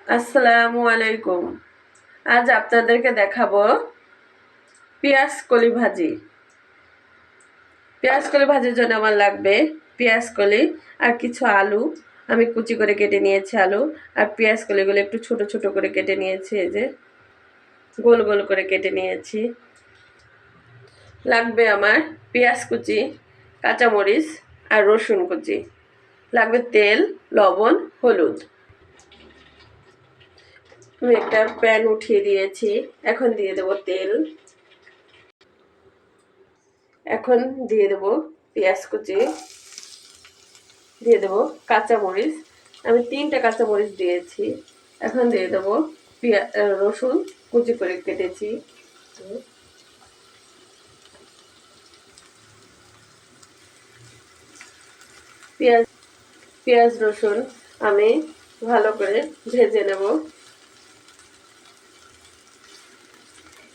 আসসালামু আলাইকুম। আজ আপনাদেরকে দেখাবো পেঁয়াজ কলি ভাজি। পেঁয়াজ কলি ভাজির জন্য আমার লাগবে পেঁয়াজ কলি আর কিছু আলু। আমি কুচি করে কেটে নিয়েছি আলু, আর পেঁয়াজ কলিগুলো একটু ছোট ছোট করে কেটে নিয়েছি, এই যে গোল গোল করে কেটে নিয়েছি। লাগবে আমার পেঁয়াজ কুচি, কাঁচামরিচ আর রসুন কুচি। লাগবে তেল, লবণ, হলুদ। আমি একটা প্যান উঠিয়ে দিয়েছি, এখন দিয়ে দেব তেল। এখন দিয়ে দেব পেঁয়াজ কুচি, দিয়ে দেব কাঁচামরিচ। আমি 3টা কাঁচামরিচ দিয়েছি। এখন দিয়ে দেব রসুন কুচি করে কেটেছি। পেঁয়াজ পেঁয়াজ রসুন আমি ভালো করে ভেজে নেব।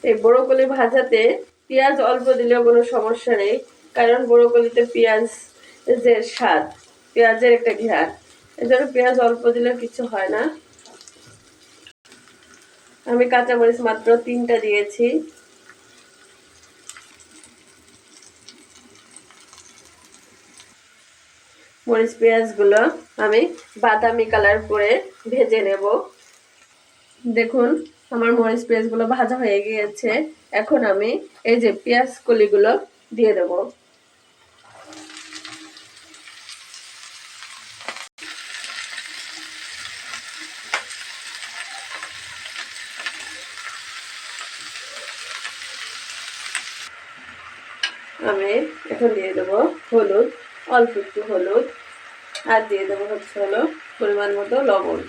এই ব্রোকলি ভাজাতে পেঁয়াজ অল্প দিলেও কোনো সমস্যা নেই, কারণ ব্রোকলিতে পেঁয়াজ যে স্বাদ, পেঁয়াজের একটা ঘ্রাণ, এজন্য পেঁয়াজ অল্প দিলেও কিছু হয় না। আমি কাঁচামরিচ মাত্র 3টা দিয়েছি। মরিচ পেঁয়াজগুলো আমি বাদামি কালার করে ভেজে নেব। দেখুন আমার মরিচ পেঁয়াজগুলো ভাজা হয়ে গিয়েছে। এখন আমি এই যে পেঁয়াজ কলিগুলো দিয়ে দেব। আমি এখন দিয়ে দেবো হলুদ, অল্প একটু হলুদ, আর দিয়ে দেবো হলো পরিমাণ মতো লবণ।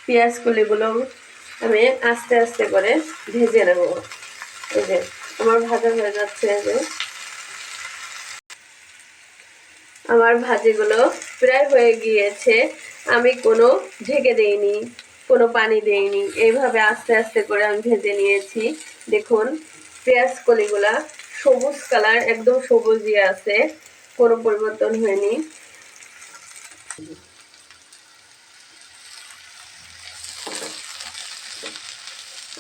পেঁয়াজ কলিগুলো আমি আস্তে আস্তে করে ভেজে নেব। এই যে আমার ভাজা হয়ে যাচ্ছে। এই যে আমার ভাজিগুলো প্রায় হয়ে গিয়েছে। আমি কোনো ঢেকে দেইনি, কোনো পানি দেইনি, এইভাবে আস্তে আস্তে করে আমি ভেজে নিয়েছি। দেখুন পেঁয়াজ কলিগুলা সবুজ কালার, একদম সবুজই আছে, কোনো পরিবর্তন হয়নি।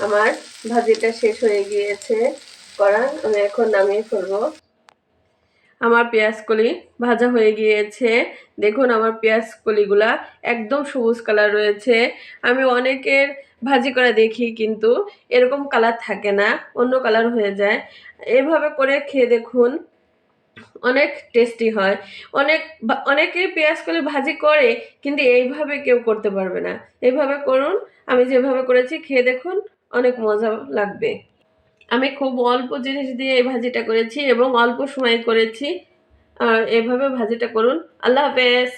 আমার ভাজিটা শেষ হয়ে গিয়েছে করা, আমি এখন নামিয়ে ফেলবো। আমার পেঁয়াজ কলি ভাজা হয়ে গিয়েছে। দেখুন আমার পেঁয়াজ কলিগুলা একদম সবুজ কালার রয়েছে। আমি অনেকের ভাজি করে দেখি, কিন্তু এরকম কালার থাকে না, অন্য কালার হয়ে যায়। এভাবে করে খেয়ে দেখুন, অনেক টেস্টি হয়। অনেকে পেঁয়াজ কলি ভাজি করে, কিন্তু এইভাবে কেউ করতে পারবে না। এইভাবে করুন, আমি যেভাবে করেছি খেয়ে দেখুন, অনেক মজা লাগবে। আমি খুব অল্প জিনিস দিয়ে এই ভাজিটা করেছি এবং অল্প সময়ে করেছি। আর এভাবে ভাজিটা করুন। আল্লাহ হাফেজ।